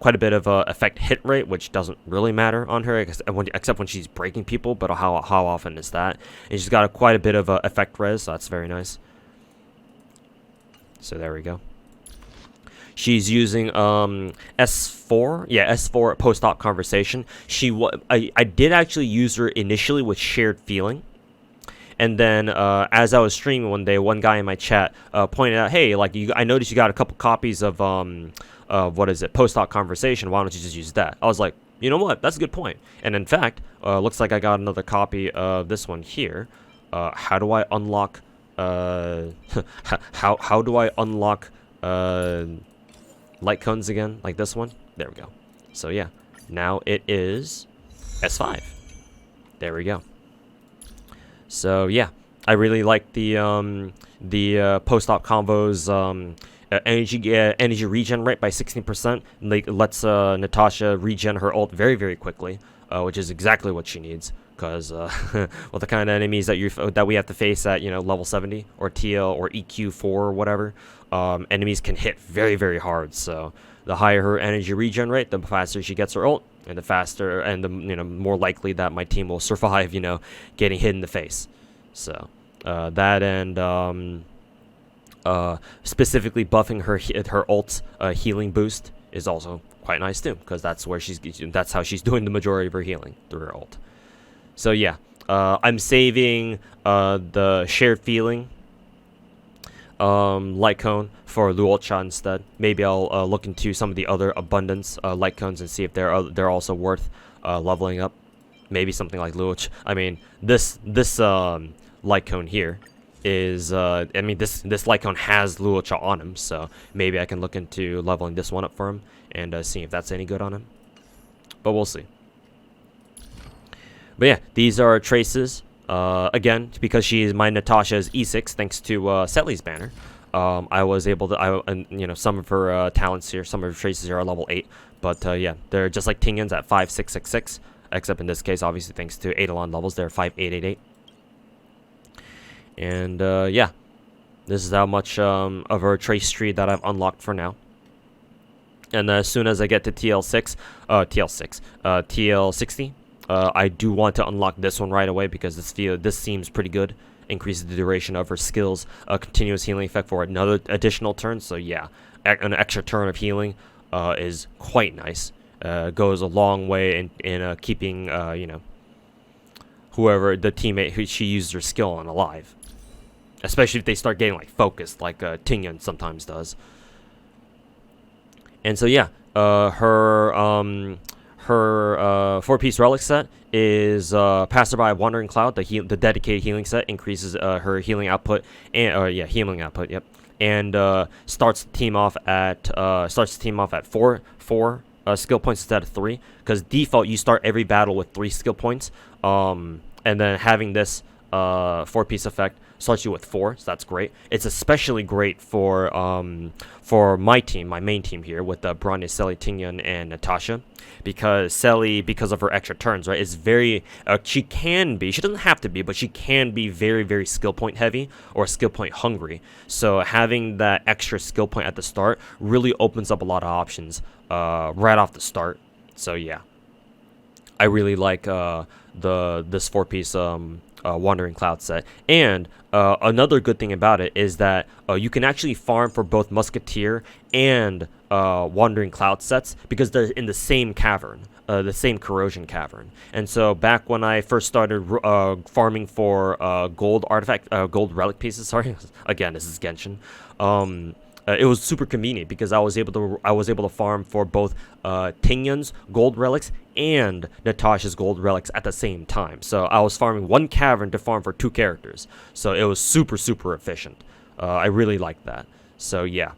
S1: quite a bit of effect hit rate, which doesn't really matter on her, except when she's breaking people. But how often is that? And she's got quite a bit of effect res, so that's very nice. So there we go. She's using S4, yeah, S4 post-op conversation. I did actually use her initially with shared feeling. And then, as I was streaming one day, one guy in my chat pointed out, "Hey, like I noticed you got a couple copies of what is it, post-op conversation? Why don't you just use that?" I was like, you know what? That's a good point. And in fact, looks like I got another copy of this one here. How do I unlock? How do I unlock light cones again? Like this one? There we go. So yeah, now it is S5. There we go. So yeah, I really like the post-op combos. Energy regen rate by 16%. Like, lets Natasha regen her ult very, very quickly, which is exactly what she needs. Because with the kind of enemies that we have to face at level 70 or TL or EQ4 or whatever, enemies can hit very, very hard. So the higher her energy regen rate, the faster she gets her ult, and the faster and the more likely that my team will survive getting hit in the face. So that and specifically buffing her ult's healing boost is also quite nice too, because that's how she's doing the majority of her healing, through her ult. So yeah, I'm saving the shared feeling light cone for Luocha instead. Maybe I'll look into some of the other abundance light cones and see if they're also worth leveling up. Maybe something like Luocha. I mean, this light cone here is this light cone has Luocha on him, so maybe I can look into leveling this one up for him and see if that's any good on him. But we'll see. But yeah, these are traces. Again, because my Natasha's E6, thanks to Selly's banner, I was able to, some of her talents here, some of her traces here are level 8. But yeah, they're just like Tingyan's at 5,666, except in this case, obviously, thanks to Eidolon levels, they're 5,888. And yeah, This is how much of her trace tree that I've unlocked for now. And as soon as I get to TL60, I do want to unlock this one right away because this seems pretty good. Increases the duration of her skills, continuous healing effect for another additional turn. So yeah, an extra turn of healing is quite nice. Goes a long way in keeping you know, whoever the teammate who she used her skill on alive. Especially if they start getting like focused, like Tingyan sometimes does. And so yeah, her 4-piece relic set is Passerby Wandering Cloud. The dedicated healing set increases her healing output and healing output. Yep, and starts the team off at 4 skill points instead of 3. Because default you start every battle with 3 skill points. And then having this 4-piece effect starts you with 4, so that's great. It's especially great for my team, my main team here, with Branya, Selly, Tingyan, and Natasha, because Selly, because of her extra turns, right, is very, she doesn't have to be, but she can be very, very skill point heavy or skill point hungry. So having that extra skill point at the start really opens up a lot of options right off the start. So yeah, I really like this 4-piece Wandering Cloud set. And another good thing about it is that you can actually farm for both Musketeer and Wandering Cloud sets because they're in the same cavern, the same corrosion cavern. And so back when I first started farming for gold relic pieces, sorry, again, this is Genshin. It was super convenient because I was able to farm for both Tingyan's gold relics and Natasha's gold relics at the same time. So I was farming one cavern to farm for 2 characters. So it was super efficient. I really liked that. So yeah.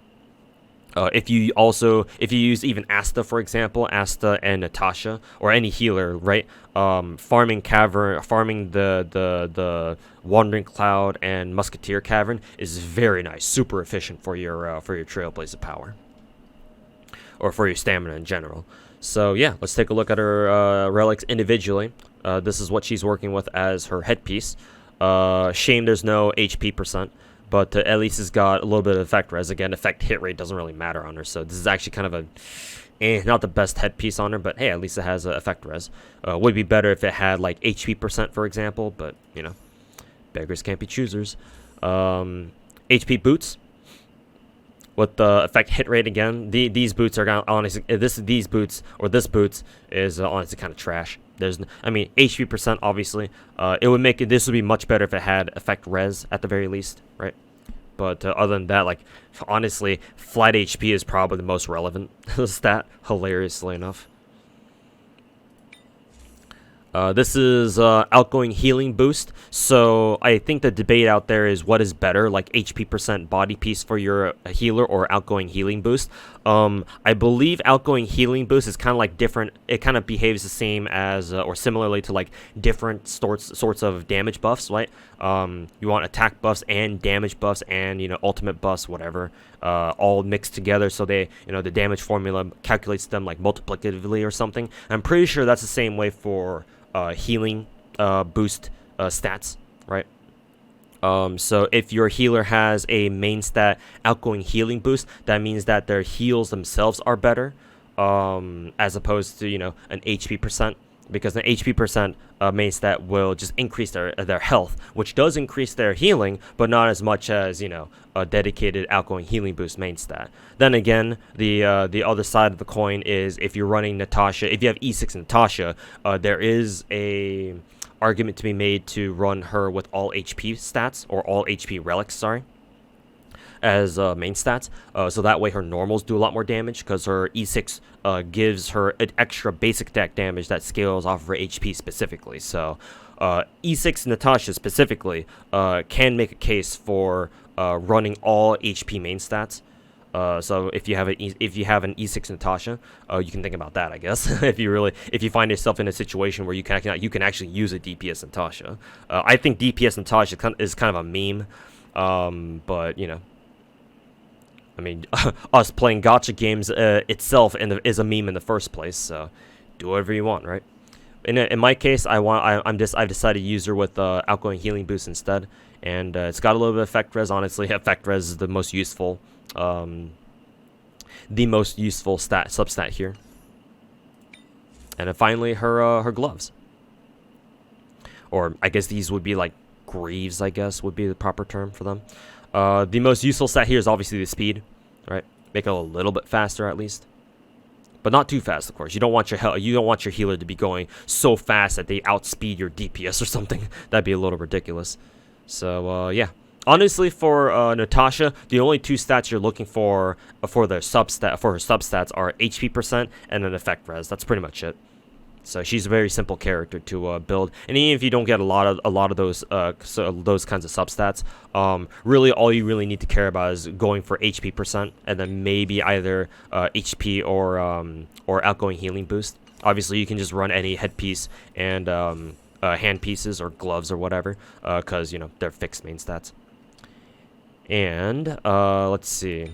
S1: If you use even Asta, for example, Asta and Natasha, or any healer, right? Farming the Wandering Cloud and Musketeer cavern is very nice, super efficient for your Trailblazer power, or for your stamina in general. So yeah, let's take a look at her relics individually. This is what she's working with as her headpiece. Shame there's no HP percent. But at least it's got a little bit of effect res. Again, effect hit rate doesn't really matter on her. So this is actually kind of not the best headpiece on her. But hey, at least it has effect res. Would be better if it had like HP percent, for example. But, you know, beggars can't be choosers. HP boots. With the effect hit rate again. These boots are honestly, this boots is honestly kind of trash. HP percent, obviously. This would be much better if it had effect res at the very least, right? But other than that, like, honestly, flat HP is probably the most relevant stat, hilariously enough. This is outgoing healing boost. So I think the debate out there is what is better, like HP percent body piece for your healer or outgoing healing boost. I believe outgoing healing boost is kind of like different. It kind of behaves the same as or similarly to like different sorts of damage buffs, right? You want attack buffs and damage buffs and, you know, ultimate buffs, whatever, all mixed together. So they, you know, the damage formula calculates them like multiplicatively or something. I'm pretty sure that's the same way for healing boost stats, right? So if your healer has a main stat outgoing healing boost, that means that their heals themselves are better, as opposed to, you know, an HP percent, because an HP percent main stat will just increase their health, which does increase their healing, but not as much as, you know, a dedicated outgoing healing boost main stat. Then again, the other side of the coin is if you're running Natasha, if you have E6 Natasha, there is a argument to be made to run her with all HP stats, or all HP relics, sorry, as main stats, so that way her normals do a lot more damage, because her E6 gives her an extra basic attack damage that scales off of her HP specifically. So E6 Natasha specifically can make a case for running all HP main stats. So if you have an E6 Natasha, you can think about that, I guess. if you find yourself in a situation where you can actually use a DPS Natasha. I think DPS Natasha is kind of a meme, but you know, I mean, us playing gacha games itself is a meme in the first place. So do whatever you want, right? In my case, I've decided to use her with outgoing healing boost instead, And it's got a little bit of effect res. Honestly, effect res is the most useful substat here. And then finally, her gloves, or I guess these would be like greaves. I guess would be the proper term for them. The most useful stat here is obviously the speed, right? Make it a little bit faster at least, but not too fast, of course. You don't want your healer to be going so fast that they outspeed your DPS or something. That'd be a little ridiculous. So yeah. Honestly, for Natasha, the only two stats you're looking for her substats are HP percent and an effect res. That's pretty much it. So she's a very simple character to build, and even if you don't get a lot of those kinds of substats, really all you really need to care about is going for HP percent, and then maybe either HP or outgoing healing boost. Obviously, you can just run any headpiece and hand pieces or gloves or whatever, because you know they're fixed main stats. And let's see.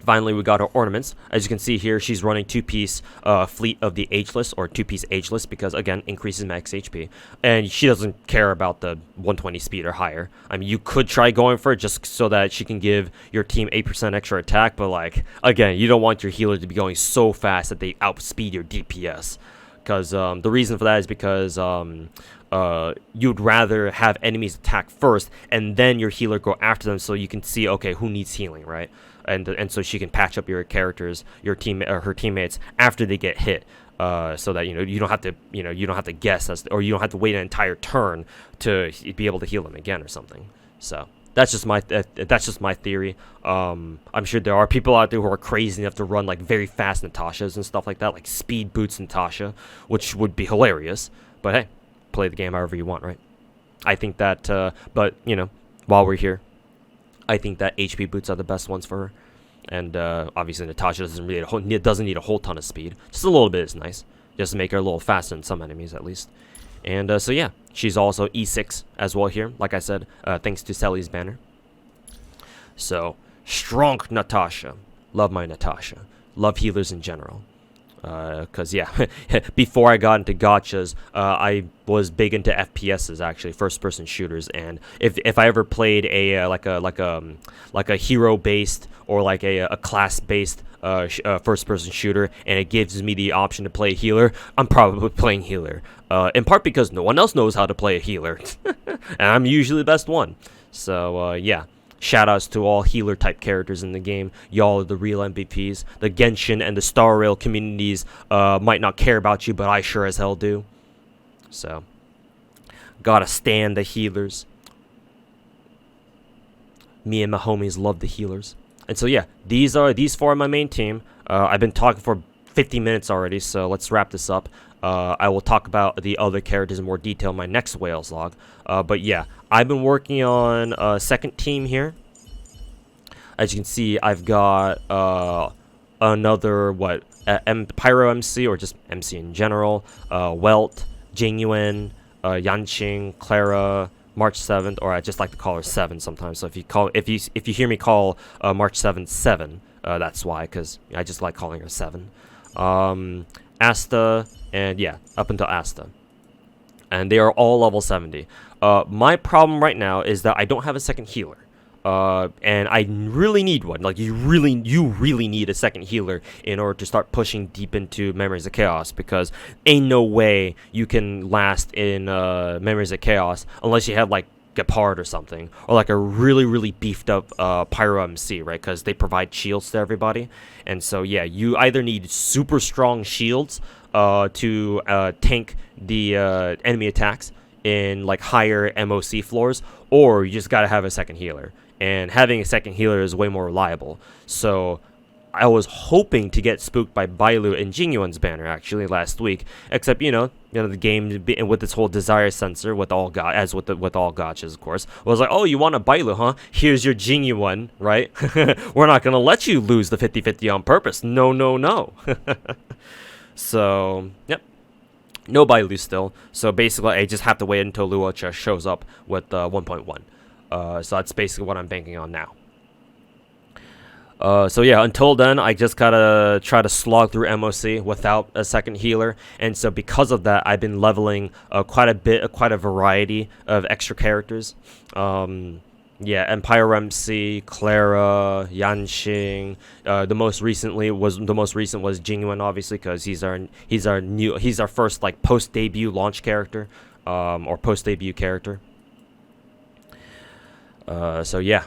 S1: Finally, we got her ornaments. As you can see here, she's running 2-piece Fleet of the Ageless, or 2-piece Ageless, because again, increases max HP. And she doesn't care about the 120 speed or higher. I mean, you could try going for it just so that she can give your team 8% extra attack, but like, again, you don't want your healer to be going so fast that they outspeed your DPS. Because the reason for that is because you'd rather have enemies attack first and then your healer go after them, so you can see, okay, who needs healing, right? And so she can patch up your characters, her teammates after they get hit, so that you don't have to guess or you don't have to wait an entire turn to be able to heal them again or something. So that's just my theory. I'm sure there are people out there who are crazy enough to run like very fast Natashas and stuff like that, like speed boots Natasha, which would be hilarious. But hey, play the game however you want, right? I think that, but while we're here, I think that HP boots are the best ones for her, and obviously Natasha doesn't need a whole ton of speed. Just a little bit is nice, just to make her a little faster than some enemies at least. And so yeah, she's also E6 as well here, like I said, thanks to Sally's banner. So strong Natasha, love my Natasha, love healers in general. Because yeah, before I got into gachas, I was big into FPSs, actually, first-person shooters. And if I ever played a like a hero-based or like a class-based first-person shooter, and it gives me the option to play healer, I'm probably playing healer. In part because no one else knows how to play a healer, and I'm usually the best one. So yeah. Shoutouts to all healer type characters in the game. Y'all are the real MVPs. The Genshin and the Star Rail communities might not care about you, but I sure as hell do. So, gotta stand the healers. Me and my homies love the healers. And so yeah, these four are my main team. I've been talking for 50 minutes already, so let's wrap this up. I will talk about the other characters in more detail in my next Wales log. But yeah, I've been working on a second team here. As you can see, I've got another, Pyro MC, or just MC in general, Welt, Jingyuan, Yanqing, Clara, March 7th, or I just like to call her 7 sometimes. So if you hear me call March 7th 7, that's why, because I just like calling her 7. Asta, and yeah, up until Asta. And they are all level 70. My problem right now is that I don't have a second healer. And I really need one. Like, you really need a second healer in order to start pushing deep into Memories of Chaos, because ain't no way you can last in Memories of Chaos unless you have like Gepard or something, or like a really beefed up Pyro MC, right? Because they provide shields to everybody. And so yeah, you either need super strong shields to tank the enemy attacks in like higher MOC floors, or you just gotta have a second healer. And having a second healer is way more reliable. So I was hoping to get spooked by Bailu and Jingyuan's banner actually last week, except the game with this whole desire sensor with all with all gachas, of course, was like, oh, you want a Bailu, huh? Here's your Jingyuan, right? We're not gonna let you lose the 50-50 on purpose. No. So yep, no Bailu still. So basically, I just have to wait until Luocha shows up with 1.1. So that's basically what I'm banking on now. So yeah, until then, I just gotta try to slog through MOC without a second healer, and so because of that, I've been leveling quite a bit, quite a variety of extra characters. Yeah, Empire MC, Clara, Yanxing. The most recent was Jingyuan, obviously, because he's our first like post debut launch character, or post debut character. So yeah.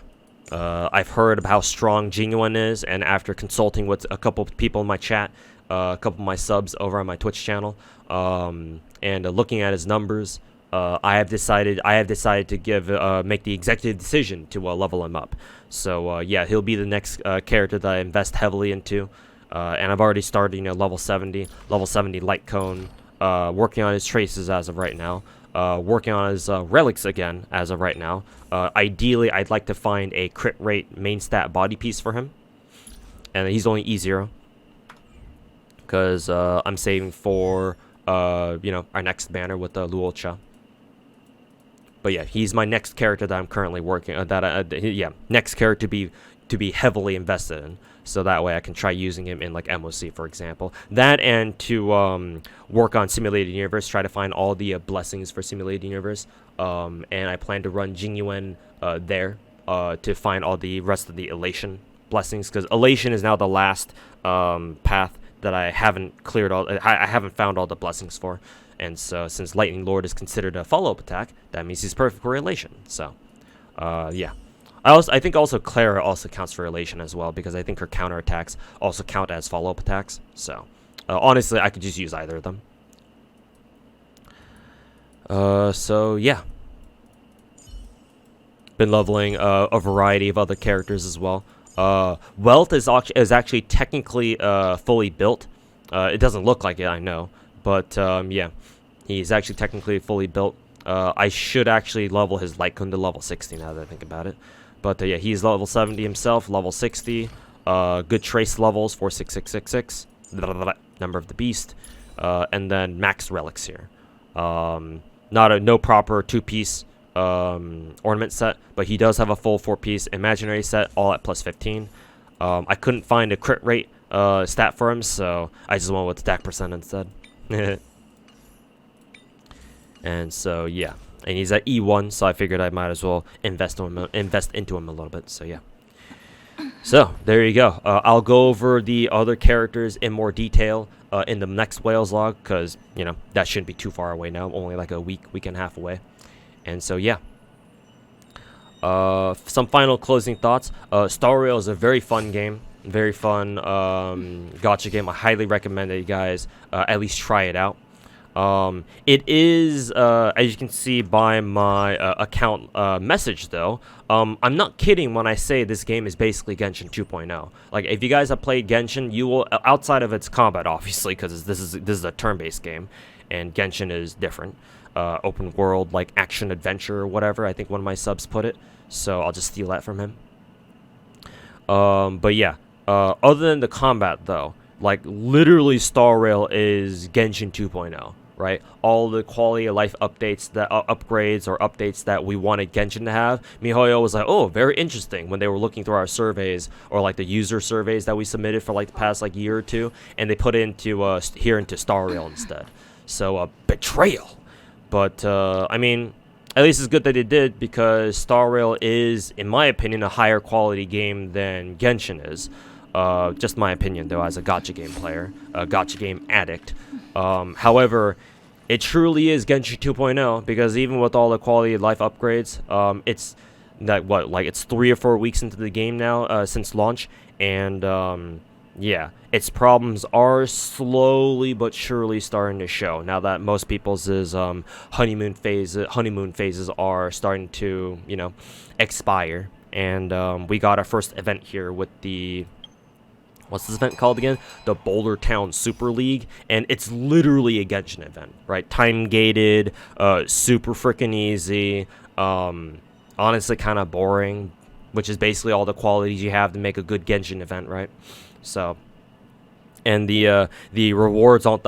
S1: I've heard of how strong Jingyuan is, and after consulting with a couple of people in my chat, a couple of my subs over on my Twitch channel, and looking at his numbers, I have decided to make the executive decision to level him up. So yeah, he'll be the next character that I invest heavily into, and I've already started, level 70 light cone, working on his traces as of right now. Working on his relics again as of right now. Ideally, I'd like to find a crit rate main stat body piece for him. And he's only E0. Because I'm saving for, our next banner with the Luocha. But yeah, he's my next character that I'm currently working on. Next character to be heavily invested in. So that way I can try using him in like MOC, for example. That, and to work on Simulated Universe, try to find all the blessings for Simulated Universe. And I plan to run Jingyuan there to find all the rest of the Elation blessings, because Elation is now the last path that I haven't cleared I haven't found all the blessings for. And so since Lightning Lord is considered a follow-up attack, that means he's perfect for Elation. So yeah. I think also Clara also counts for Elation as well, because I think her counterattacks also count as follow-up attacks. So, honestly, I could just use either of them. So yeah. Been leveling a variety of other characters as well. Wealth is actually technically fully built. It doesn't look like it, I know. But, yeah. He's actually technically fully built. I should actually level his light cone to level 60 now that I think about it. But yeah, he's level 70 himself, level 60. Good trace levels, 46666. Number of the beast. And then max relics here. No proper 2-piece ornament set, but he does have a full 4-piece imaginary set, all at plus 15. I couldn't find a crit rate stat for him, so I just went with attack percent instead. And so yeah. And he's at E1, so I figured I might as well invest into him a little bit. So yeah. So there you go. I'll go over the other characters in more detail in the next Wales log, because that shouldn't be too far away now. Only like a week and a half away. And so yeah. Some final closing thoughts. Star Rail is a very fun game. Very fun gacha game. I highly recommend that you guys at least try it out. It is, as you can see by my account message, though, I'm not kidding when I say this game is basically Genshin 2.0. Like, if you guys have played Genshin, you will, outside of its combat, obviously, because this is a turn-based game, and Genshin is different. Open world, like action adventure or whatever, I think one of my subs put it. So I'll just steal that from him. But yeah, other than the combat, though, like, literally Star Rail is Genshin 2.0. Right, all the quality of life updates, upgrades or updates that we wanted Genshin to have. MiHoYo was like, "Oh, very interesting." When they were looking through our surveys, or like the user surveys that we submitted for like the past like year or two, and they put it into into Star Rail instead. So betrayal, but I mean, at least it's good that they did, because Star Rail is, in my opinion, a higher quality game than Genshin is. Just my opinion, though, as a gacha game player, a gacha game addict. However, it truly is Genshin 2.0, because even with all the quality of life upgrades, it's it's 3 or 4 weeks into the game now, since launch, and yeah, its problems are slowly but surely starting to show. Now that most people's honeymoon phases are starting to expire, and we got our first event here with the. What's this event called again? The Boulder Town Super League, and it's literally a Genshin event, right? Time gated, super freaking easy, honestly kind of boring, which is basically all the qualities you have to make a good Genshin event, right? So, and the rewards are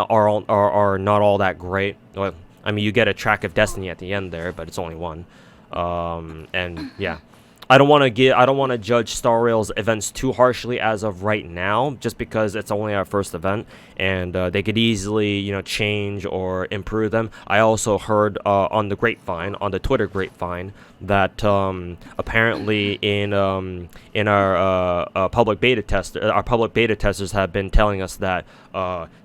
S1: not all that great. Well, I mean, you get a track of destiny at the end there, but it's only one, and yeah. I don't want to judge Star Rail's events too harshly as of right now, just because it's only our first event, and they could easily, change or improve them. I also heard on the Twitter grapevine, that apparently in our public beta testers have been telling us that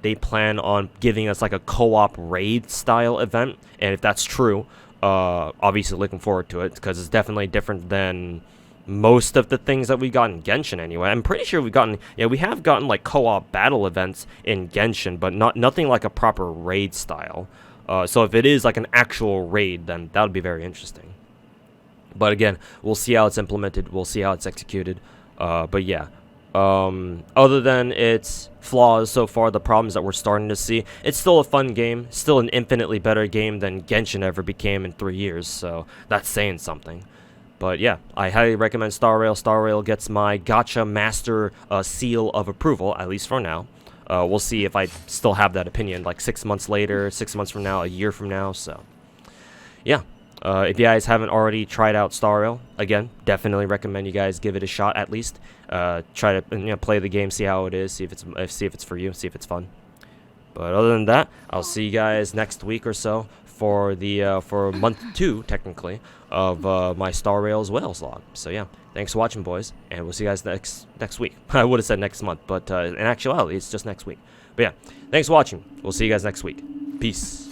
S1: they plan on giving us like a co-op raid style event, and if that's true, obviously looking forward to it, because it's definitely different than most of the things that we got in Genshin anyway. I'm pretty sure we have gotten like co-op battle events in Genshin, but nothing like a proper raid style. So if it is like an actual raid, then that would be very interesting. But again, we'll see how it's implemented, we'll see how it's executed. But yeah, other than its flaws so far, the problems that we're starting to see, it's still a fun game, still an infinitely better game than Genshin ever became in 3 years, so that's saying something. But yeah, I highly recommend Star Rail. Star Rail gets my gacha master seal of approval, at least for now. We'll see if I still have that opinion like 6 months later, 6 months from now, a year from now, so yeah. If you guys haven't already tried out Star Rail, again, definitely recommend you guys give it a shot at least. Try to play the game, see how it is, see if it's for you, see if it's fun. But other than that, I'll see you guys next week or so for the for month 2 technically of my Star Rail's Wales log. So yeah, thanks for watching, boys, and we'll see you guys next week. I would have said next month, but in actuality, it's just next week. But yeah, thanks for watching. We'll see you guys next week. Peace.